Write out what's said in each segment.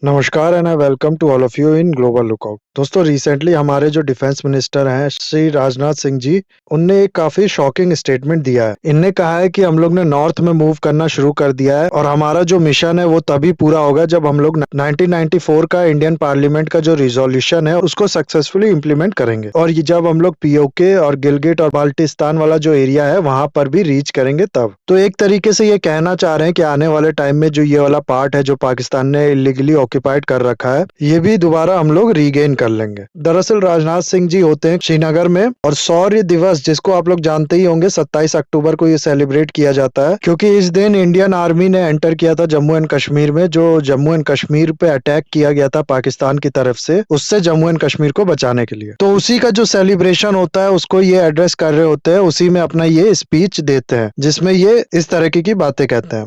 नमस्कार and I welcome to all of you in global lookout. दोस्तों, recently हमारे जो डिफेंस मिनिस्टर हैं श्री राजनाथ सिंह जी, उनने एक काफी शॉकिंग स्टेटमेंट दिया है। इनने कहा है कि हम लोग ने नॉर्थ में मूव करना शुरू कर दिया है और हमारा जो मिशन है वो तभी पूरा होगा जब हम लोग 1994 का इंडियन पार्लियामेंट का जो रिजोल्यूशन है उसको सक्सेसफुली इम्प्लीमेंट करेंगे और ये जब हम लोग पीओके और गिलगिट और बाल्टिस्तान वाला जो एरिया है वहां पर भी रीच करेंगे तब। तो एक तरीके से ये कहना चाह रहे हैं कि आने वाले टाइम में जो ये वाला पार्ट है जो पाकिस्तान ने इलीगली ऑक्यूपाइड कर रखा है, ये भी दोबारा हम लोग रीगेन कर लेंगे। दरअसल राजनाथ सिंह जी होते हैं श्रीनगर में और शौर्य दिवस, जिसको आप लोग जानते ही होंगे, 27 अक्टूबर को ये सेलिब्रेट किया जाता है क्योंकि इस दिन इंडियन आर्मी ने एंटर किया था जम्मू एंड कश्मीर में। जो जम्मू एंड कश्मीर पे अटैक किया गया था पाकिस्तान की तरफ से, उससे जम्मू एंड कश्मीर को बचाने के लिए, तो उसी का जो सेलिब्रेशन होता है उसको ये एड्रेस कर रहे होते हैं, उसी में अपना ये स्पीच देते हैं जिसमें ये इस तरीके की बातें कहते हैं।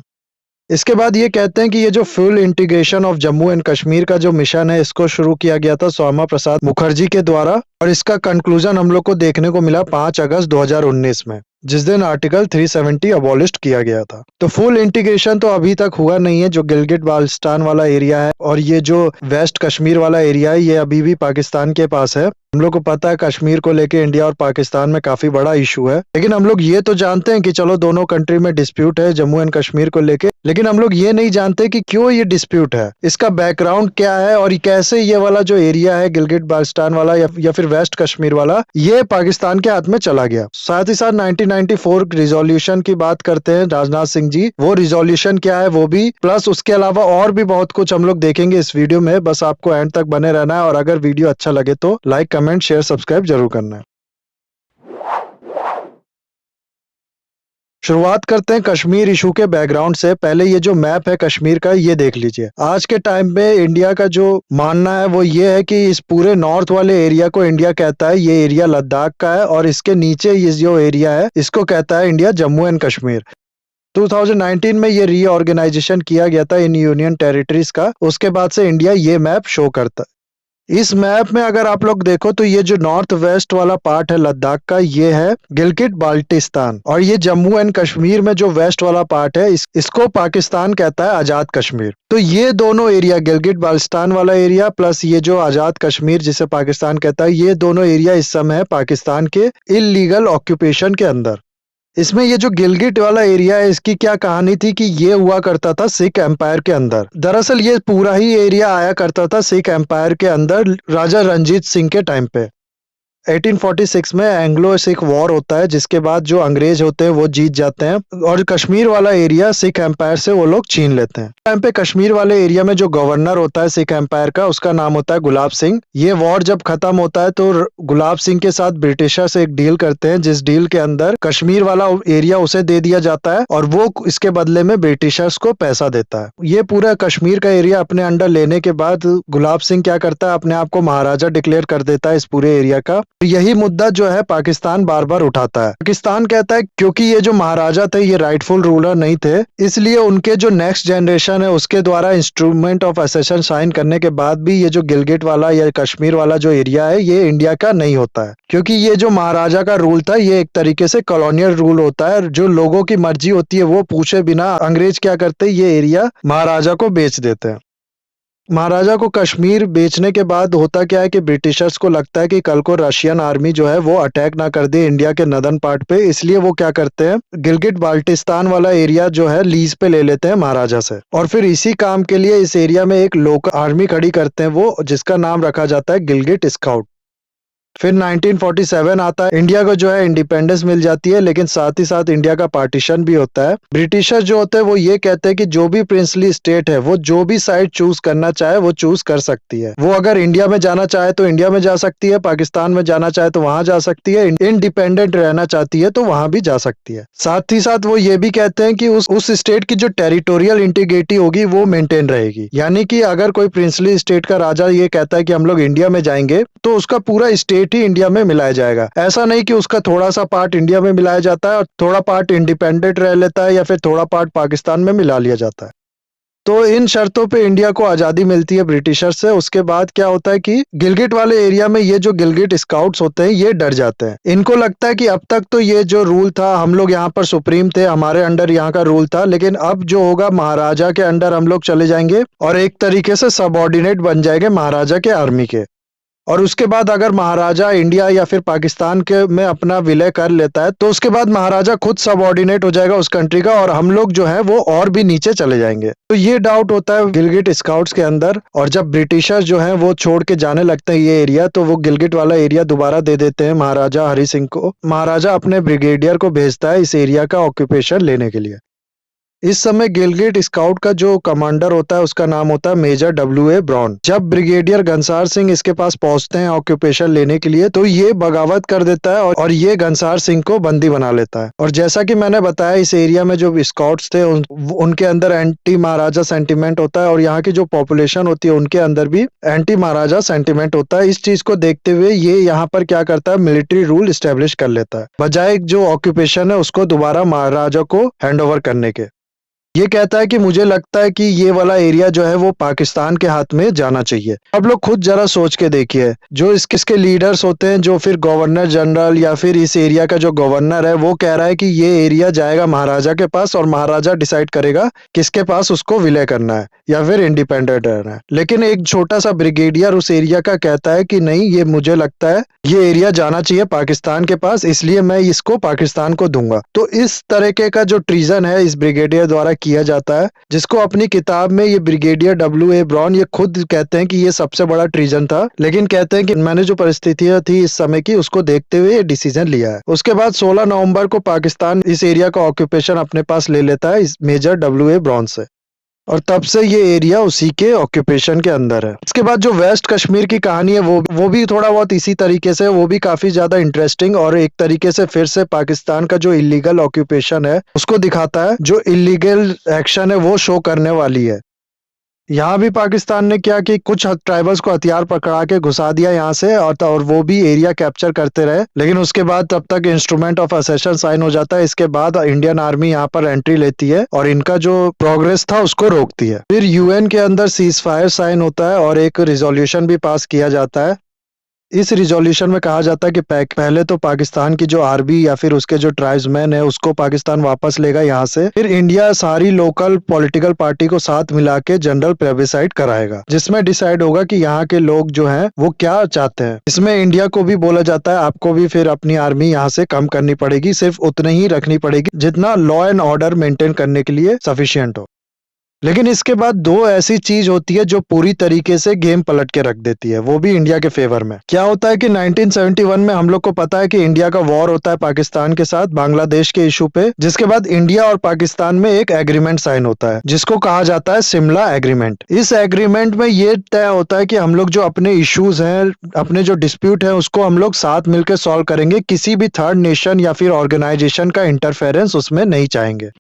इसके बाद ये कहते हैं कि ये जो full integration of Jammu and Kashmir का जो मिशन है इसको शुरू किया गया था श्यामा प्रसाद मुखर्जी के द्वारा और इसका कंक्लूजन हम लोग को देखने को मिला 5 अगस्त 2019 में, जिस दिन आर्टिकल 370 अबॉलिश्ड किया गया था। तो फुल इंटीग्रेशन तो अभी तक हुआ नहीं है। जो गिलगिट बाल्टिस्तान वाला एरिया है और ये जो वेस्ट कश्मीर वाला एरिया है ये अभी भी पाकिस्तान के पास है। हम लोग को पता है कश्मीर को लेके इंडिया और पाकिस्तान में काफी बड़ा इशू है, लेकिन हम लोग ये तो जानते हैं कि चलो दोनों कंट्री में डिस्प्यूट है जम्मू एंड कश्मीर को लेके, लेकिन हम लोग ये नहीं जानते कि क्यों ये डिस्प्यूट है, इसका बैकग्राउंड क्या है और कैसे ये वाला जो एरिया है गिलगिट बाल्टिस्तान वाला या फिर वेस्ट कश्मीर वाला, ये पाकिस्तान के हाथ में चला गया। साथ ही साथ 1994 रिजोल्यूशन की बात करते हैं राजनाथ सिंह जी, वो रिजोल्यूशन क्या है वो भी, प्लस उसके अलावा और भी बहुत कुछ हम लोग देखेंगे इस वीडियो में। बस आपको एंड तक बने रहना है और अगर वीडियो अच्छा लगे तो लाइक, कमेंट, शेयर, सब्सक्राइब जरूर करना है। शुरुआत करते हैं कश्मीर इशू के बैकग्राउंड से। पहले ये जो मैप है कश्मीर का ये देख लीजिए। आज के टाइम में इंडिया का जो मानना है वो ये है कि इस पूरे नॉर्थ वाले एरिया को इंडिया कहता है ये एरिया लद्दाख का है और इसके नीचे ये जो एरिया है इसको कहता है इंडिया जम्मू एंड कश्मीर। 2019 में ये रीऑर्गेनाइजेशन किया गया था इन यूनियन टेरिटरीज का। उसके बाद से इंडिया ये मैप शो करता है। इस मैप में अगर आप लोग देखो तो ये जो नॉर्थ वेस्ट वाला पार्ट है लद्दाख का ये है गिलगिट बाल्टिस्तान और ये जम्मू एंड कश्मीर में जो वेस्ट वाला पार्ट है इसको पाकिस्तान कहता है आजाद कश्मीर। तो ये दोनों एरिया गिलगिट बाल्टिस्तान वाला एरिया प्लस ये जो आजाद कश्मीर जिसे पाकिस्तान कहता है, ये दोनों एरिया इस समय है पाकिस्तान के इलीगल ऑक्यूपेशन के अंदर। इसमें ये जो गिलगिट वाला एरिया है इसकी क्या कहानी थी कि ये हुआ करता था सिख एम्पायर के अंदर। दरअसल ये पूरा ही एरिया आया करता था सिख एम्पायर के अंदर राजा रंजीत सिंह के टाइम पे। 1846 में एंग्लो सिख वॉर होता है जिसके बाद जो अंग्रेज होते हैं वो जीत जाते हैं और कश्मीर वाला एरिया सिख एम्पायर से वो लोग छीन लेते हैं। टाइम पे कश्मीर वाले एरिया में जो गवर्नर होता है सिख एम्पायर का उसका नाम होता है गुलाब सिंह। ये वॉर जब खत्म होता है तो गुलाब सिंह के साथ ब्रिटिशर्स एक डील करते हैं जिस डील के अंदर कश्मीर वाला एरिया उसे दे दिया जाता है और वो इसके बदले में ब्रिटिशर्स को पैसा देता है। ये पूरा कश्मीर का एरिया अपने अंडर लेने के बाद गुलाब सिंह क्या करता है, अपने आप को महाराजा डिक्लेयर कर देता है इस पूरे एरिया का। यही मुद्दा जो है पाकिस्तान बार बार उठाता है। पाकिस्तान कहता है क्योंकि ये जो महाराजा थे ये राइटफुल रूलर नहीं थे, इसलिए उनके जो नेक्स्ट जनरेशन है उसके द्वारा इंस्ट्रूमेंट ऑफ असेशन साइन करने के बाद भी ये जो गिलगिट वाला या कश्मीर वाला जो एरिया है ये इंडिया का नहीं होता है, क्योंकि ये जो महाराजा का रूल था ये एक तरीके से कॉलोनियल रूल होता है। जो लोगों की मर्जी होती है वो पूछे बिना अंग्रेज क्या करते हैं, ये एरिया महाराजा को बेच देते हैं। महाराजा को कश्मीर बेचने के बाद होता क्या है कि ब्रिटिशर्स को लगता है कि कल को रशियन आर्मी जो है वो अटैक ना कर दे इंडिया के नदन पार्ट पे, इसलिए वो क्या करते हैं गिलगिट बाल्टिस्तान वाला एरिया जो है लीज पे ले लेते हैं महाराजा से और फिर इसी काम के लिए इस एरिया में एक लोकल आर्मी खड़ी करते हैं वो, जिसका नाम रखा जाता है गिलगिट स्काउट। फिर 1947 आता है, इंडिया को जो है इंडिपेंडेंस मिल जाती है, लेकिन साथ ही साथ इंडिया का पार्टीशन भी होता है। ब्रिटिशर्स जो होते हैं वो ये कहते हैं कि जो भी प्रिंसली स्टेट है वो जो भी साइड चूज करना चाहे वो चूज कर सकती है। वो अगर इंडिया में जाना चाहे तो इंडिया में जा सकती है, पाकिस्तान में जाना चाहे तो वहां जा सकती है, इंडिपेंडेंट रहना चाहती है तो वहां भी जा सकती है। साथ ही साथ वो ये भी कहते हैं कि उस स्टेट की जो टेरिटोरियल इंटीग्रिटी होगी वो मेंटेन रहेगी। यानी कि अगर कोई प्रिंसली स्टेट का राजा ये कहता है कि हम लोग इंडिया में जाएंगे तो उसका पूरा स्टेट ही इंडिया में मिलाया जाएगा। ऐसा नहीं कि उसका थोड़ा सा पार्ट इंडिया में मिलाया जाता है और थोड़ा पार्ट इंडिपेंडेंट रह लेता है या फिर थोड़ा पार्ट पाकिस्तान में मिला लिया जाता है। तो इन शर्तों पे इंडिया को आजादी मिलती है ब्रिटिशर से। उसके बाद क्या होता है कि गिलगिट वाले एरिया में ये जो गिलगिट स्काउट्स होते हैं ये डर जाते हैं। इनको लगता है कि अब तक तो ये जो रूल था, हम लोग यहाँ पर सुप्रीम थे, हमारे अंडर यहाँ का रूल था, लेकिन अब जो होगा महाराजा के अंडर हम लोग चले जाएंगे और एक तरीके से सबऑर्डिनेट बन जाएंगे महाराजा के आर्मी के। और उसके बाद अगर महाराजा इंडिया या फिर पाकिस्तान के में अपना विलय कर लेता है तो उसके बाद महाराजा खुद सबऑर्डिनेट हो जाएगा उस कंट्री का, और हम लोग जो है वो और भी नीचे चले जाएंगे। तो ये डाउट होता है गिलगिट स्काउट्स के अंदर। और जब ब्रिटिशर्स जो है वो छोड़ के जाने लगते हैं ये एरिया, तो वो गिलगिट वाला एरिया दोबारा दे देते हैं महाराजा हरि सिंह को। महाराजा अपने ब्रिगेडियर को भेजता है इस एरिया का ऑक्यूपेशन लेने के लिए। इस समय गिलगिट स्काउट का जो कमांडर होता है उसका नाम होता है मेजर W.A. ब्राउन। जब ब्रिगेडियर घनसार सिंह इसके पास पहुंचते हैं ऑक्यूपेशन लेने के लिए, तो ये बगावत कर देता है और ये घनसार सिंह को बंदी बना लेता है। और जैसा कि मैंने बताया, इस एरिया में जो स्काउट्स थे उनके अंदर एंटी महाराजा सेंटिमेंट होता है, और यहाँ की जो पॉपुलेशन होती है उनके अंदर भी एंटी महाराजा सेंटिमेंट होता है। इस चीज को देखते हुए ये यहाँ पर क्या करता है, मिलिट्री रूल स्टेब्लिश कर लेता है, बजाय जो ऑक्यूपेशन है उसको दोबारा महाराजा को हैंड ओवर करने के। ये कहता है कि मुझे लगता है कि ये वाला एरिया जो है वो पाकिस्तान के हाथ में जाना चाहिए। अब लोग खुद जरा सोच के देखिए, जो इसके लीडर्स होते हैं, जो फिर गवर्नर जनरल या फिर इस एरिया का जो गवर्नर है, वो कह रहा है कि ये एरिया जाएगा महाराजा के पास और महाराजा डिसाइड करेगा किसके पास उसको विलय करना है या फिर इंडिपेंडेंट रहना है। लेकिन एक छोटा सा ब्रिगेडियर उस एरिया का कहता है कि नहीं, ये मुझे लगता है ये एरिया जाना चाहिए पाकिस्तान के पास, इसलिए मैं इसको पाकिस्तान को दूंगा। तो इस तरीके का जो ट्रीजन है इस ब्रिगेडियर द्वारा किया जाता है, जिसको अपनी किताब में ये ब्रिगेडियर W.A. ब्राउन ये खुद कहते हैं कि ये सबसे बड़ा ट्रीजन था, लेकिन कहते हैं कि मैंने जो परिस्थितियां थी इस समय की उसको देखते हुए ये डिसीजन लिया है। उसके बाद 16 नवंबर को पाकिस्तान इस एरिया का ऑक्यूपेशन अपने पास ले लेता है इस मेजर W.A. ब्राउन से, और तब से ये एरिया उसी के ऑक्यूपेशन के अंदर है। इसके बाद जो वेस्ट कश्मीर की कहानी है वो भी थोड़ा बहुत इसी तरीके से, वो भी काफी ज्यादा इंटरेस्टिंग और एक तरीके से फिर से पाकिस्तान का जो इलीगल ऑक्यूपेशन है उसको दिखाता है, जो इलीगल एक्शन है वो शो करने वाली है। यहाँ भी पाकिस्तान ने क्या कि कुछ ट्राइबल्स को हथियार पकड़ा के घुसा दिया यहाँ से, और वो भी एरिया कैप्चर करते रहे, लेकिन उसके बाद तब तक इंस्ट्रूमेंट ऑफ असेशन साइन हो जाता है। इसके बाद इंडियन आर्मी यहाँ पर एंट्री लेती है और इनका जो प्रोग्रेस था उसको रोकती है। फिर UN के अंदर सीज फायर साइन होता है और एक रिजोल्यूशन भी पास किया जाता है। इस रिजोल्यूशन में कहा जाता है कि पहले तो पाकिस्तान की जो आर्मी या फिर उसके जो ट्राइब्समैन है उसको पाकिस्तान वापस लेगा यहाँ से, फिर इंडिया सारी लोकल पॉलिटिकल पार्टी को साथ मिला के जनरल प्लेबिसाइड कराएगा, जिसमें डिसाइड होगा कि यहाँ के लोग जो हैं वो क्या चाहते हैं। इसमें इंडिया को भी बोला जाता है आपको भी फिर अपनी आर्मी यहाँ से कम करनी पड़ेगी, सिर्फ उतनी ही रखनी पड़ेगी जितना लॉ एंड ऑर्डर मेंटेन करने के लिए सफिशिएंट हो। लेकिन इसके बाद दो ऐसी चीज होती है जो पूरी तरीके से गेम पलट के रख देती है, वो भी इंडिया के फेवर में। क्या होता है कि 1971 में हम लोग को पता है कि इंडिया का वॉर होता है पाकिस्तान के साथ बांग्लादेश के इशू पे, जिसके बाद इंडिया और पाकिस्तान में एक एग्रीमेंट साइन होता है जिसको कहा जाता है शिमला एग्रीमेंट। इस एग्रीमेंट में ये तय होता है कि हम लोग जो अपने इश्यूज हैं, अपने जो डिस्प्यूट है उसको हम लोग साथ मिलकर सॉल्व करेंगे, किसी भी थर्ड नेशन या फिर ऑर्गेनाइजेशन का इंटरफेरेंस उसमें नहीं चाहेंगे।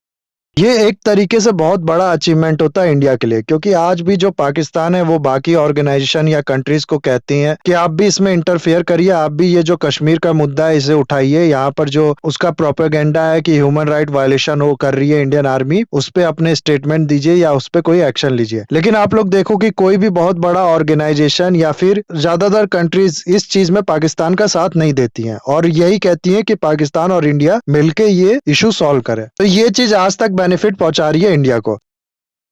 ये एक तरीके से बहुत बड़ा अचीवमेंट होता है इंडिया के लिए, क्योंकि आज भी जो पाकिस्तान है वो बाकी ऑर्गेनाइजेशन या कंट्रीज को कहती हैं कि आप भी इसमें इंटरफेयर करिए, आप भी ये जो कश्मीर का मुद्दा है इसे उठाइए, यहाँ पर जो उसका प्रोपेगेंडा है कि ह्यूमन राइट वायलेशन हो कर रही है इंडियन आर्मी, उस पर अपने स्टेटमेंट दीजिए या उस पर कोई एक्शन लीजिए। लेकिन आप लोग देखो कि कोई भी बहुत बड़ा ऑर्गेनाइजेशन या फिर ज्यादातर कंट्रीज इस चीज में पाकिस्तान का साथ नहीं देती हैं और यही कहती हैं कि पाकिस्तान और इंडिया मिलके ये इशू सॉल्व करे। तो ये चीज आज तक बेनिफिट पहुंचा रही है इंडिया को।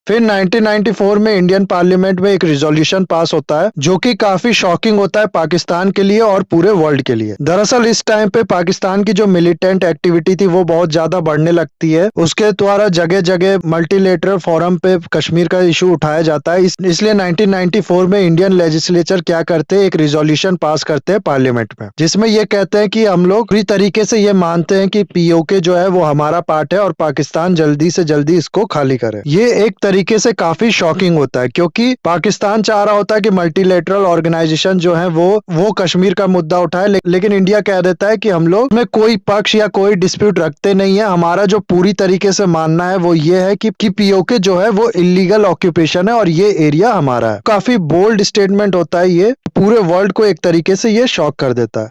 फिर 1994 में इंडियन पार्लियामेंट में एक रिजोल्यूशन पास होता है जो कि काफी शॉकिंग होता है पाकिस्तान के लिए और पूरे वर्ल्ड के लिए। दरअसल इस टाइम पे पाकिस्तान की जो मिलिटेंट एक्टिविटी थी वो बहुत ज्यादा बढ़ने लगती है, उसके द्वारा जगह जगह मल्टीलेटरल फोरम पे कश्मीर का इशू उठाया जाता है। इसलिए 1994 में इंडियन लेजिस्लेचर क्या करते हैं, एक रिजोल्यूशन पास करते हैं पार्लियामेंट में, जिसमें ये कहते हैं कि हम लोग पूरी तरीके से ये मानते हैं कि POK जो है वो हमारा पार्ट है और पाकिस्तान जल्दी से जल्दी इसको खाली करे। ये एक तरीके से काफी शॉकिंग होता है क्योंकि पाकिस्तान चाह रहा होता है कि मल्टीलेटरल ऑर्गेनाइजेशन जो है वो कश्मीर का मुद्दा उठाए, लेकिन इंडिया कह देता है कि हम लोग में कोई पक्ष या कोई डिस्प्यूट रखते नहीं है, हमारा जो पूरी तरीके से मानना है वो ये है कि POK जो है वो इलीगल ऑक्यूपेशन है और ये एरिया हमारा है। काफी बोल्ड स्टेटमेंट होता है, ये पूरे वर्ल्ड को एक तरीके से ये शॉक कर देता है।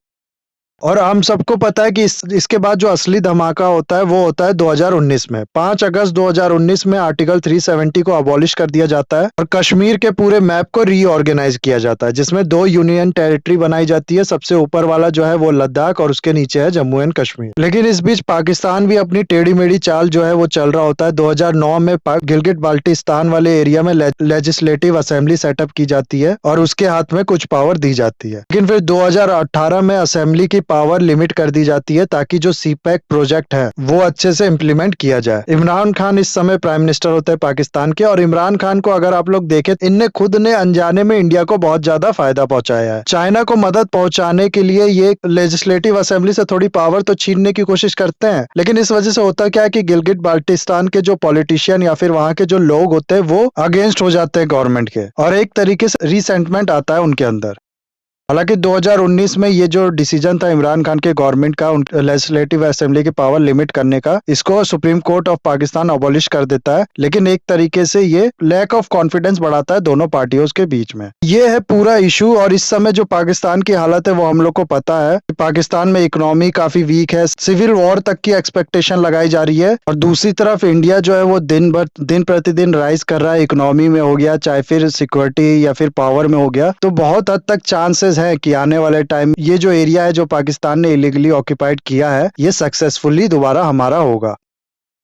और हम सबको पता है कि इसके बाद जो असली धमाका होता है वो होता है 2019 में। 5 अगस्त 2019 में आर्टिकल 370 को अबॉलिश कर दिया जाता है और कश्मीर के पूरे मैप को रीऑर्गेनाइज किया जाता है, जिसमें 2 यूनियन टेरिटरी बनाई जाती है। सबसे ऊपर वाला जो है वो लद्दाख और उसके नीचे है जम्मू एंड कश्मीर। लेकिन इस बीच पाकिस्तान भी अपनी टेढ़ी मेढ़ी चाल जो है वो चल रहा होता है। 2009 में गिलगिट बाल्टिस्तान वाले एरिया में लेजिस्लेटिव असेंबली सेटअप की जाती है और उसके हाथ में कुछ पावर दी जाती है। लेकिन फिर 2018 में असेंबली की पावर लिमिट कर दी जाती है ताकि जो सीपैक प्रोजेक्ट है वो अच्छे से इम्प्लीमेंट किया जाए। इमरान खान इस समय प्राइम मिनिस्टर होते हैं पाकिस्तान के, और इमरान खान को अगर आप लोग देखें, इनने खुद ने अनजाने में इंडिया को बहुत ज्यादा फायदा पहुंचाया है। चाइना को मदद पहुंचाने के लिए ये लेजिस्लेटिव असेंबली से थोड़ी पावर तो छीनने की कोशिश करते हैं, लेकिन इस वजह से होता क्या है कि गिलगिट बाल्टिस्तान के जो पॉलिटिशियन या फिर वहां के जो लोग होते हैं वो अगेंस्ट हो जाते हैं गवर्नमेंट के, और एक तरीके से रिसेंटमेंट आता है उनके अंदर। हालांकि 2019 में ये जो डिसीजन था इमरान खान के गवर्नमेंट का लेजिस्लेटिव असेंबली की पावर लिमिट करने का, इसको supreme court of Pakistan abolish कर देता है। लेकिन एक तरीके से ये लैक ऑफ कॉन्फिडेंस बढ़ाता है दोनों पार्टियों के बीच में। ये है पूरा इशू। और इस समय जो पाकिस्तान की हालत है वो हम लोग को पता है कि पाकिस्तान में इकोनॉमी काफी वीक है, सिविल वॉर तक की एक्सपेक्टेशन लगाई जा रही है। और दूसरी तरफ इंडिया जो है वो दिन प्रतिदिन राइज कर रहा है, इकोनॉमी में हो गया, चाहे फिर सिक्योरिटी या फिर पावर में हो गया। तो बहुत हद तक चांसेस है कि आने वाले टाइम ये जो एरिया है जो पाकिस्तान ने इलीगली ऑक्यूपाइड किया है, ये सक्सेसफुली दोबारा हमारा होगा।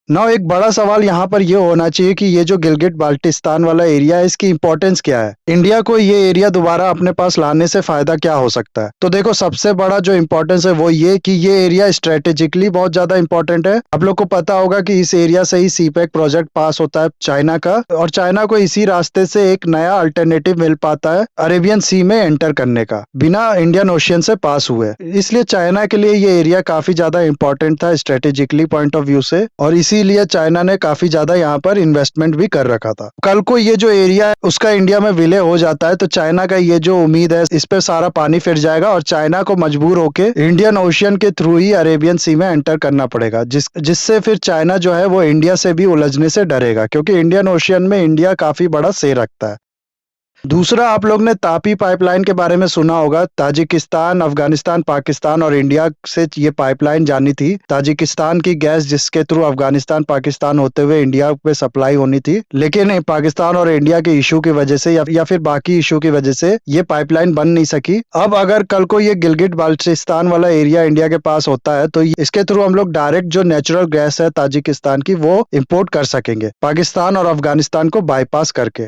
नाउ एक बड़ा सवाल यहाँ पर ये होना चाहिए कि ये जो गिलगिट बाल्टिस्तान वाला एरिया है, इसकी इंपॉर्टेंस क्या है? इंडिया को ये एरिया दोबारा अपने पास लाने से फायदा क्या हो सकता है? तो देखो, सबसे बड़ा जो इंपॉर्टेंस है वो ये कि ये एरिया स्ट्रेटेजिकली बहुत ज्यादा इंपॉर्टेंट है। आप लोग को पता होगा कि इस एरिया से ही सीपैक प्रोजेक्ट पास होता है चाइना का, और चाइना को इसी रास्ते से एक नया अल्टरनेटिव मिल पाता है अरेबियन सी में एंटर करने का, बिना इंडियन ओशियन से पास हुए। इसलिए चाइना के लिए ये एरिया काफी ज्यादा इंपॉर्टेंट था स्ट्रेटेजिकली पॉइंट ऑफ व्यू से, और इसीलिए चाइना ने काफी ज्यादा यहाँ पर इन्वेस्टमेंट भी कर रखा था। कल को ये जो एरिया है उसका इंडिया में विलय हो जाता है तो चाइना का ये जो उम्मीद है इस पे सारा पानी फिर जाएगा, और चाइना को मजबूर होके इंडियन ओशियन के थ्रू ही अरेबियन सी में एंटर करना पड़ेगा, जिससे फिर चाइना जो है वो इंडिया से भी उलझने से डरेगा, क्योंकि इंडियन ओशियन में इंडिया काफी बड़ा से रखता है। दूसरा, आप लोग ने तापी पाइपलाइन के बारे में सुना होगा। ताजिकिस्तान, अफगानिस्तान, पाकिस्तान और इंडिया से ये पाइपलाइन जानी थी। ताजिकिस्तान की गैस जिसके थ्रू अफगानिस्तान पाकिस्तान होते हुए इंडिया पे सप्लाई होनी थी, लेकिन पाकिस्तान और इंडिया के इशू की वजह से या फिर बाकी इशू की वजह से ये पाइपलाइन बन नहीं सकी। अब अगर कल को ये गिलगिट बाल्टिस्तान वाला एरिया इंडिया के पास होता है तो इसके थ्रू हम लोग डायरेक्ट जो नेचुरल गैस है ताजिकिस्तान की वो इम्पोर्ट कर सकेंगे, पाकिस्तान और अफगानिस्तान को बाईपास करके।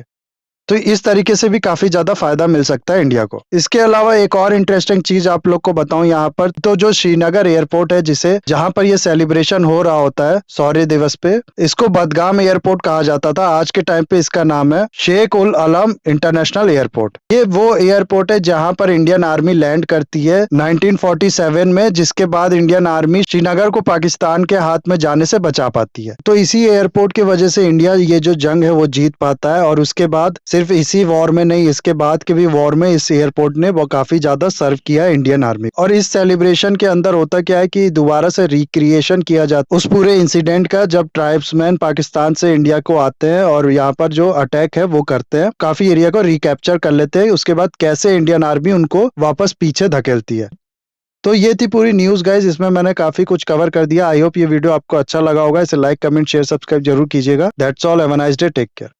तो इस तरीके से भी काफी ज्यादा फायदा मिल सकता है इंडिया को। इसके अलावा एक और इंटरेस्टिंग चीज आप लोग को बताऊं यहाँ पर, तो जो श्रीनगर एयरपोर्ट है जहां पर ये सेलिब्रेशन हो रहा होता है शौर्य दिवस पे, इसको बदगाम एयरपोर्ट कहा जाता था। आज के टाइम पे इसका नाम है शेख उल आलम इंटरनेशनल एयरपोर्ट। ये वो एयरपोर्ट है जहां पर इंडियन आर्मी लैंड करती है 1947 में, जिसके बाद इंडियन आर्मी श्रीनगर को पाकिस्तान के हाथ में जाने से बचा पाती है। तो इसी एयरपोर्ट की वजह से इंडिया ये जो जंग है वो जीत पाता है, और उसके बाद सिर्फ इसी वॉर में नहीं, इसके बाद के भी वॉर में इस एयरपोर्ट ने वो काफी ज्यादा सर्व किया है इंडियन आर्मी। और इस सेलिब्रेशन के अंदर होता क्या है कि दोबारा से रिक्रिएशन किया जाता उस पूरे इंसिडेंट का, जब ट्राइब्समैन पाकिस्तान से इंडिया को आते हैं और यहाँ पर जो अटैक है वो करते हैं, काफी एरिया को रिकैप्चर कर लेते हैं। उसके बाद कैसे इंडियन आर्मी उनको वापस पीछे धकेलती है। तो ये थी पूरी न्यूज गाइज, इसमें मैंने काफी कुछ कवर कर दिया। आई होप ये वीडियो आपको अच्छा लगा होगा। इसे लाइक, कमेंट, शेयर, सब्सक्राइब जरूर कीजिएगा। That's all, have a nice day, take care.